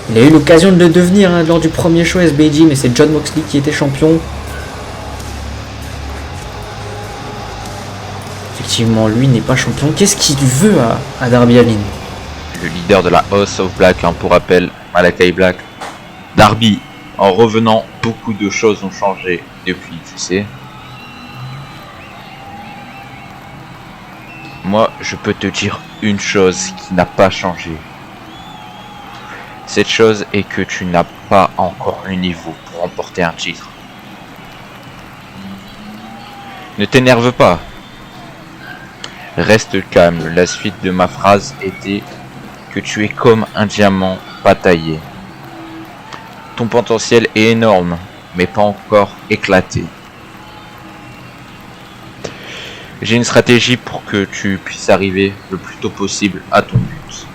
Il a eu l'occasion de le devenir hein, lors du premier show SBG, mais c'est Jon Moxley qui était champion. Effectivement, lui n'est pas champion. Qu'est-ce qu'il veut à Darby Allin? le leader de la House of Black, hein, pour rappel, Malakai Black. Darby, en revenant, beaucoup de choses ont changé depuis, tu sais. Moi, je peux te dire une chose qui n'a pas changé. Cette chose est que tu n'as pas encore le niveau pour remporter un titre. Ne t'énerve pas. Reste calme. La suite de ma phrase était que tu es comme un diamant pas taillé. Ton potentiel est énorme, mais pas encore éclaté. J'ai une stratégie pour que tu puisses arriver le plus tôt possible à ton but.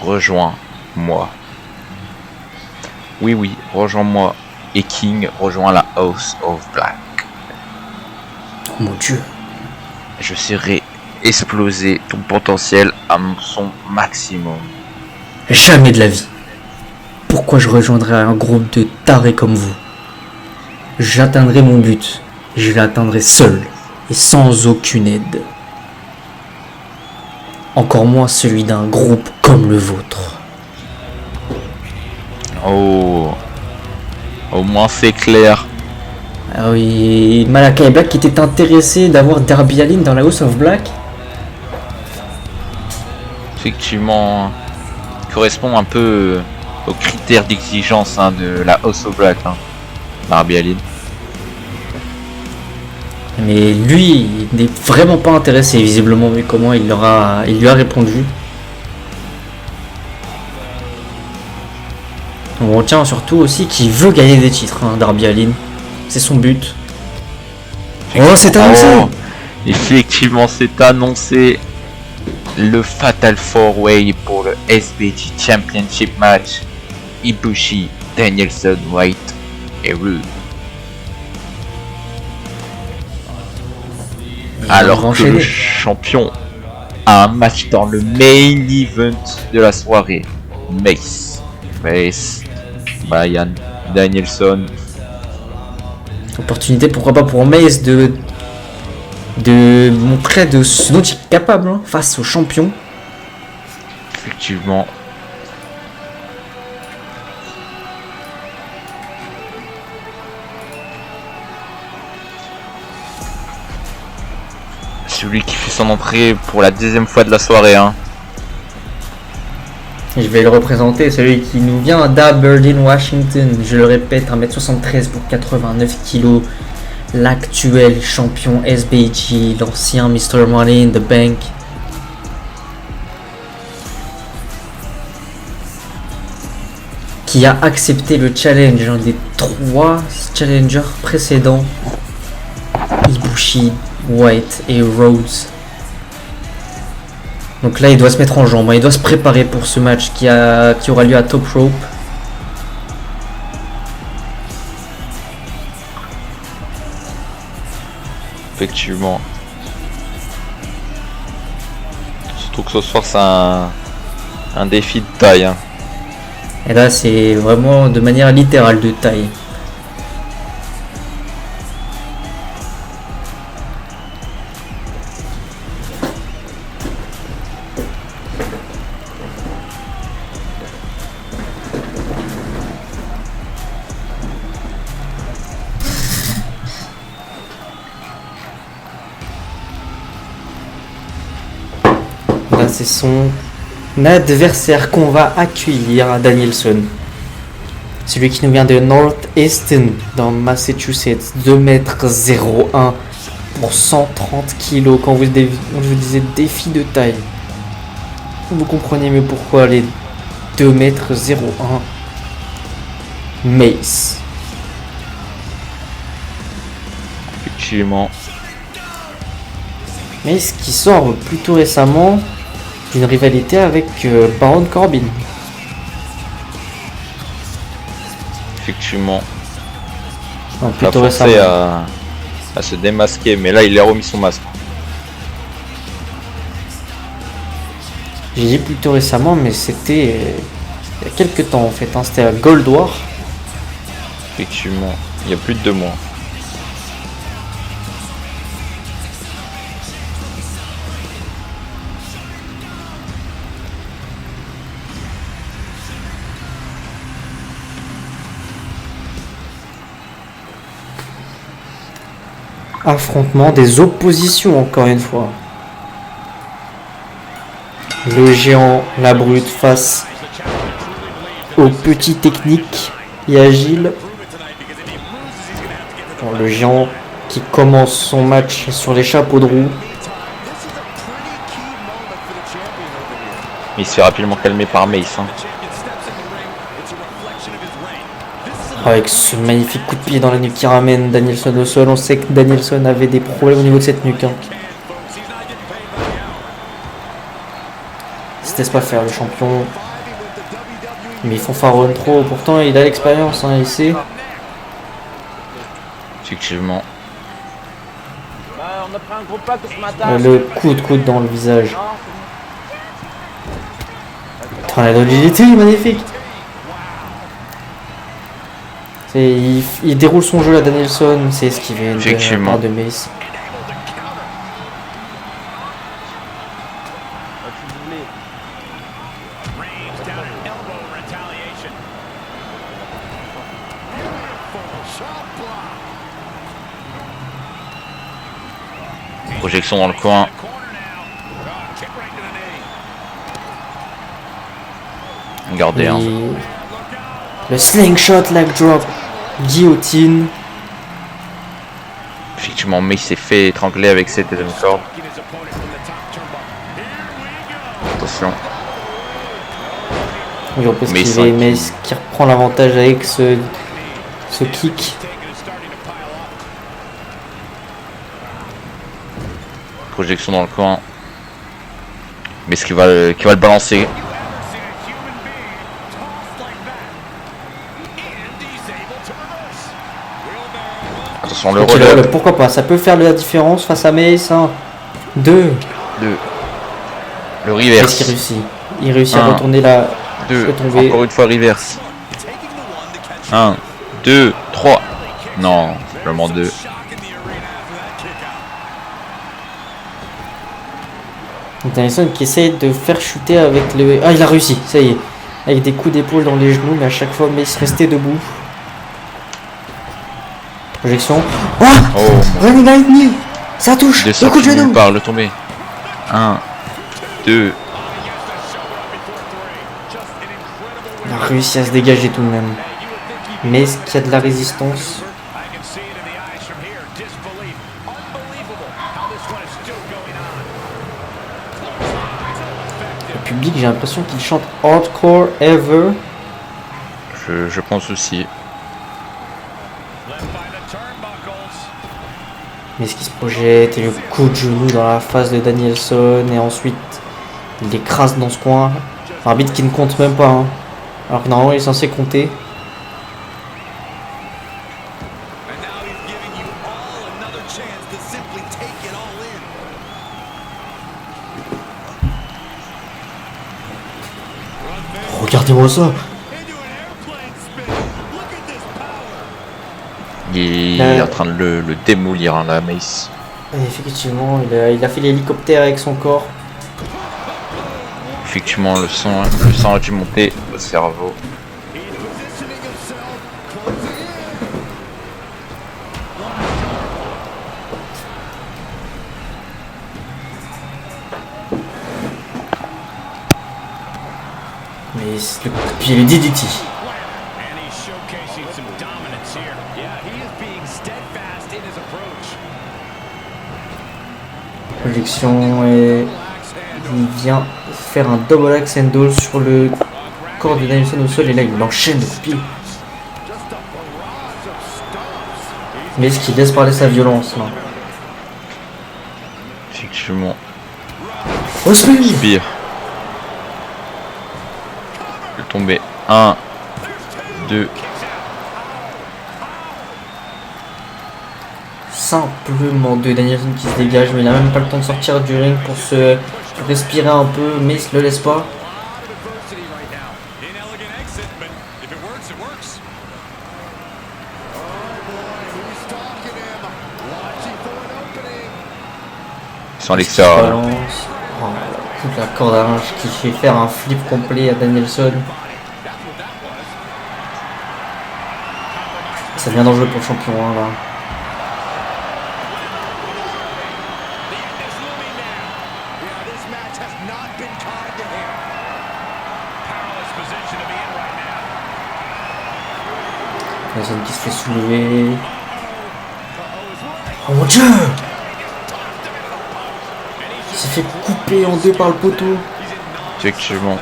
Rejoins-moi. Oui, rejoins-moi. Et King rejoint la House of Black. Oh mon Dieu. Je serai exploser ton potentiel à son maximum. Jamais de la vie. Pourquoi je rejoindrais un groupe de tarés comme vous? J'atteindrai mon but. Je l'atteindrai seul et sans aucune aide. Encore moins celui d'un groupe comme le vôtre. Oh, au moins c'est clair. Ah oui, Malakai Black qui était intéressé d'avoir Darby Allin dans la House of Black. Effectivement, correspond un peu aux critères d'exigence, hein, de la House of Black, hein, Darby Allin. Mais lui, il n'est vraiment pas intéressé, visiblement, vu comment il lui a répondu. On retient surtout aussi qu'il veut gagner des titres, hein, Darby Allin. C'est son but. Oh, c'est annoncé! Oh, effectivement, c'est annoncé. Le Fatal 4-Way pour le SBG Championship match. Ibushi, Danielson, White et Rude. Alors que le champion a un match dans le main event de la soirée. Mace, Bryan Danielson. Opportunité, pourquoi pas pour Mace de montrer de ce dont il est capable, hein, face au champion. Effectivement. Celui qui fait son entrée pour la deuxième fois de la soirée, hein. Et je vais le représenter, celui qui nous vient d'Aberdeen, Washington. Je le répète, 1m73 pour 89 kg. L'actuel champion SBG, l'ancien Mr. Money in the Bank. Qui a accepté le challenge, un des 3 challengers précédents. Ibushi, White et Rhodes. Donc là, il doit se mettre en jambe, il doit se préparer pour ce match qui aura lieu à Top Rope. Effectivement. Surtout que ce soir, c'est un défi de taille, hein. Et là, c'est vraiment de manière littérale de taille. Là, c'est son adversaire qu'on va accueillir, Danielson. Celui qui nous vient de Northeastern dans Massachusetts. 2m01 pour 130 kg. Quand je vous disais défi de taille, vous comprenez mieux pourquoi les 2m01. Mace. Effectivement. Mace qui sort plutôt récemment d'une rivalité avec Baron Corbin. Effectivement. Non, Il a plutôt forcé récemment. à se démasquer, mais là il a remis son masque. J'ai dit plutôt récemment, mais c'était il y a quelques temps en fait, hein. C'était à Gold War. Effectivement, il y a plus de 2 mois. affrontement des oppositions, encore une fois. Le géant, la brute, face au petit technique et agile. Bon, le géant qui commence son match sur les chapeaux de roue. Il se fait rapidement calmer par Mace. Hein. Avec ce magnifique coup de pied dans la nuque qui ramène Danielson au sol. On sait que Danielson avait des problèmes au niveau de cette nuque. Hein. Il se laisse pas faire le champion. Mais il fanfaronne trop. Pourtant il a l'expérience, hein, il sait. Effectivement. On a pris un gros pack ce matin. Le coup de coude dans le visage. Putain, la agilité est magnifique. Il déroule son jeu à Danielson, c'est esquivé de la part de Mace. Projection dans le coin. Regardez. Hein. Le slingshot leg drop. Guillotine. Effectivement, Mace s'est fait étrangler avec cette deuxième corde. Attention. Oui, on peut esquiver Mace qui reprend l'avantage avec ce kick. Projection dans le coin. Mace qui va le balancer. Attention, le roll-up. Pourquoi pas, ça peut faire la différence face à Mace. 2. Le reverse. Qu'est-ce qu'il réussit? Il réussit à retourner la... 2. Encore une fois reverse. 1, 2, 3. Non, vraiment 2. Danielson qui essaie de faire chuter avec le... Ah, il a réussi, ça y est. Avec des coups d'épaule dans les genoux, mais à chaque fois Mace restait debout. Projection. Oh, Running Lightning. Ça touche. Le coup de genou. Par le tombé. 1, 2. Il a réussi à se dégager tout de même. Mais est-ce qu'il y a de la résistance? Le public, j'ai l'impression qu'il chante Hardcore Ever. Je pense aussi. Mais ce qui se projette et le coup de genou dans la face de Danielson et ensuite il écrase dans ce coin. Arbitre qui ne compte même pas, hein. Alors que normalement il est censé compter. Regardez-moi ça. Il est en train de le démolir, hein, la Mace. Effectivement, il a fait l'hélicoptère avec son corps. Effectivement, le sang a dû monter au cerveau. Mais puis le DDT. Projection et il vient faire un double axe handle sur le corps de Danielson au sol et là il enchaîne le coup de pied. Mais est-ce qu'il laisse parler sa violence là? Effectivement. Oh, Spire. Le tomber. 1, 2. Simplement de Danielson qui se dégage, mais il n'a même pas le temps de sortir du ring pour se respirer un peu, mais il se le laisse pas. Ils sont à l'extérieur. Oh, toute la corde à linge qui fait faire un flip complet à Danielson. Ça devient dangereux pour le champion, hein, là. Danielson qui se fait soulever. Oh mon dieu! Il s'est fait couper en deux par le poteau. Effectivement.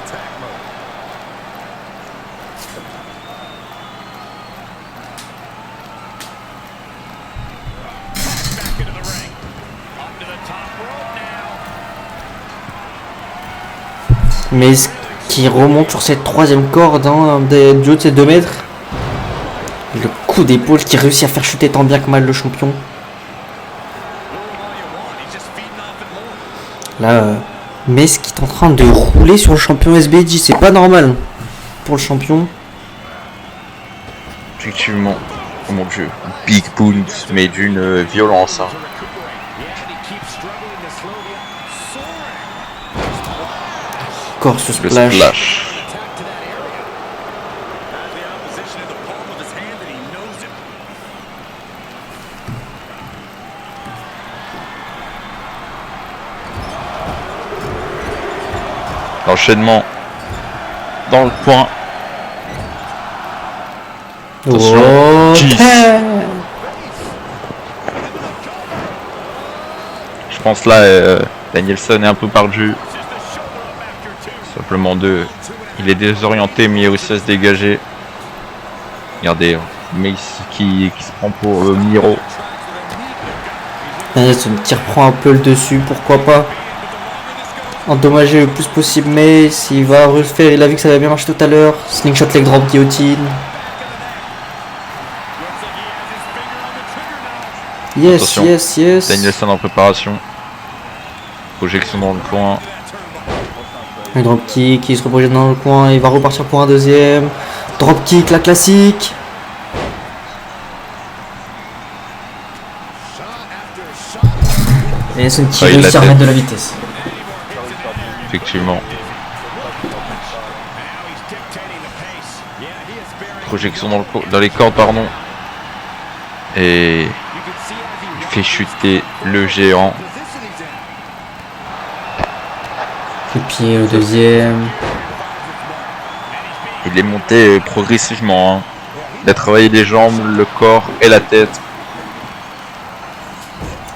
Mais ce qui remonte sur cette troisième corde hein, du haut de ses 2 mètres. Le coup d'épaule qui réussit à faire chuter tant bien que mal le champion. Là, Metz qui est en train de rouler sur le champion SBJ. C'est pas normal pour le champion. Effectivement. Oh mon dieu. Big Boons, mais d'une violence. Hein. Encore ce Le splash. splash. L'enchaînement dans le point. Attention. Oh, Jeez. Je pense là, Danielson est un peu perdu. Simplement il est désorienté mais il a réussi à se dégager. Regardez, Mace qui se prend pour Miro. Danielson qui reprend un peu le dessus, pourquoi pas endommager le plus possible, mais s'il va refaire, il a vu que ça avait bien marché tout à l'heure. Slingshot leg drop guillotine. Yes, Attention. yes. Danielson en préparation. Projection dans le coin. Un drop kick, il se reprojette dans le coin, il va repartir pour un deuxième. Drop kick, la classique. Danielson qui réussit à remettre de la vitesse. Effectivement. Projection dans les cordes, pardon. Et il fait chuter le géant. Coup de pied, le deuxième. Il est monté progressivement. Hein. Il a travaillé les jambes, le corps et la tête.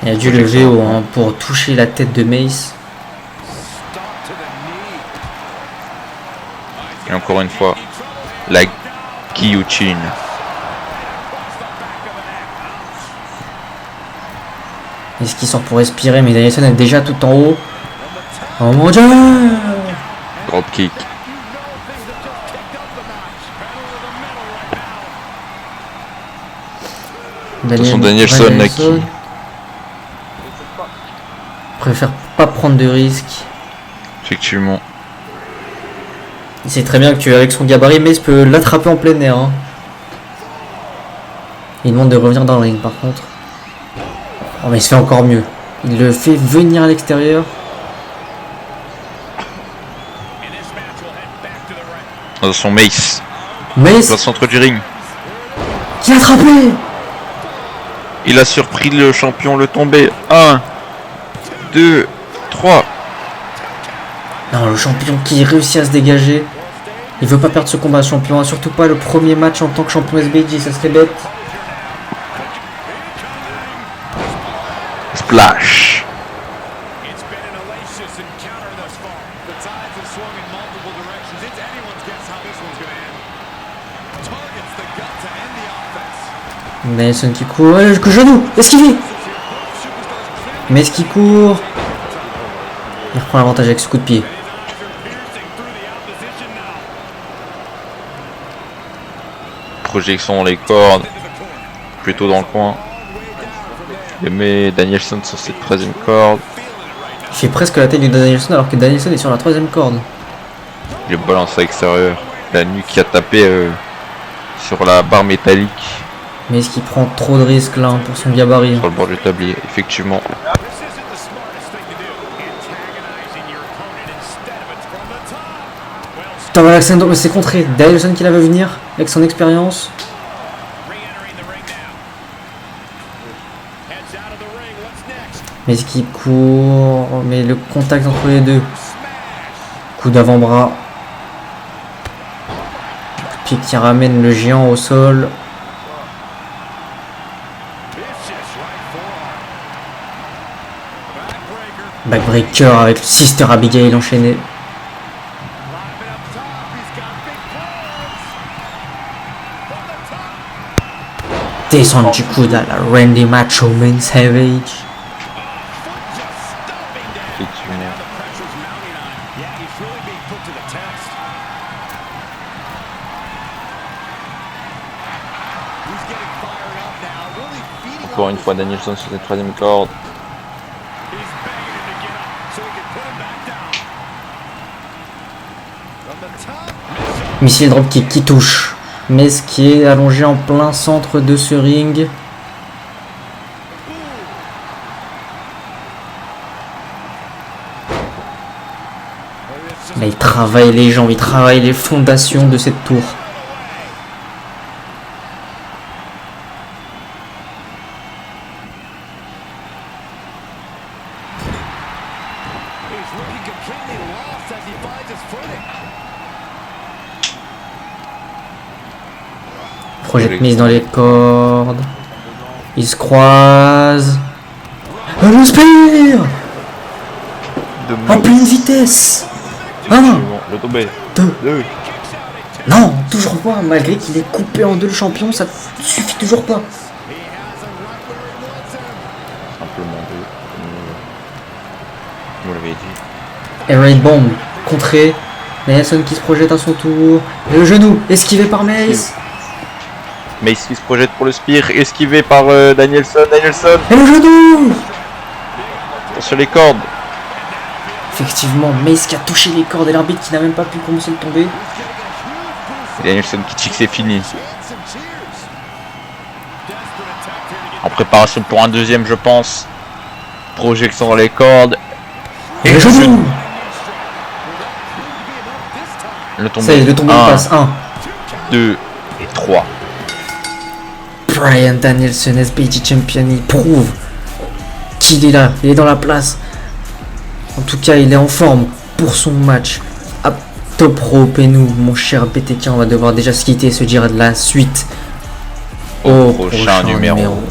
Il a dû lever haut hein, pour toucher la tête de Mace. Et encore une fois, la guillotine. Est-ce qu'il sort pour respirer? Mais Danielson est déjà tout en haut. Oh mon dieu! Drop kick. Attention Danielson là qui préfère pas prendre de risques. effectivement. Il sait très bien que avec son gabarit, Mace peut l'attraper en plein air. Hein. Il demande de revenir dans le ring par contre. Oh mais il se fait encore mieux. Il le fait venir à l'extérieur. Attention Mace. Mace Dans le centre du ring. qui l'a attrapé. Il a surpris le champion, le tombé. 1, 2, 3. Non, le champion qui réussit à se dégager. Il veut pas perdre ce combat, champion. Hein. Surtout pas le premier match en tant que champion SBJ, ça serait bête. Splash. Danielson qui court, le genou, esquivé. Mais ce qui court. Il reprend l'avantage avec ce coup de pied. Projection dans les cordes. Plutôt dans le coin. Il met Danielson sur cette troisième corde. Il fait presque la tête de Danielson alors que Danielson est sur la troisième corde. Il balance à l'extérieur. La nuque qui a tapé sur la barre métallique. Mais est-ce qu'il prend trop de risques là pour son gabarit? Sur le bord du tablier, effectivement. Putain, voilà, c'est contré. Danielson qui la veut venir avec son expérience. Mais est-ce qu'il court? Mais le contact entre les deux. Coup d'avant-bras. Pied qui ramène le géant au sol. Backbreaker avec Sister Abigail enchaîné. Descend du coude à la Randy Macho Man Savage. Encore une fois Danielson sur cette troisième corde. Missile dropkick qui touche. Mais ce qui est allongé en plein centre de ce ring. Là, il travaille les jambes, il travaille les fondations de cette tour. Projette mise dans les cordes. Ils se croisent. Le spear en pleine vitesse. 1, le tombé. 2. Non, toujours pas. Malgré qu'il est coupé en deux le champion, ça suffit toujours pas. Simplement 2. Vous l'avez dit. Air Raid Bomb contré. Danielson qui se projette à son tour. Et le genou esquivé par Mace. Mace qui se projette pour le spear, esquivé par Danielson. Et le genou. Sur les cordes. Effectivement, Mace qui a touché les cordes et l'arbitre qui n'a même pas pu commencer de tomber. Et Danielson qui dit que c'est fini. En préparation pour un deuxième, je pense. Projection dans les cordes. Et le genou. Le tombé. Ça y est, le tombé passe. 1, 2 et 3. Bryan Danielson, SBG Champion, il prouve qu'il est là, il est dans la place. En tout cas, il est en forme pour son match à Top Rope. Et nous, mon cher BTK, on va devoir déjà se quitter et se dire de la suite au prochain numéro.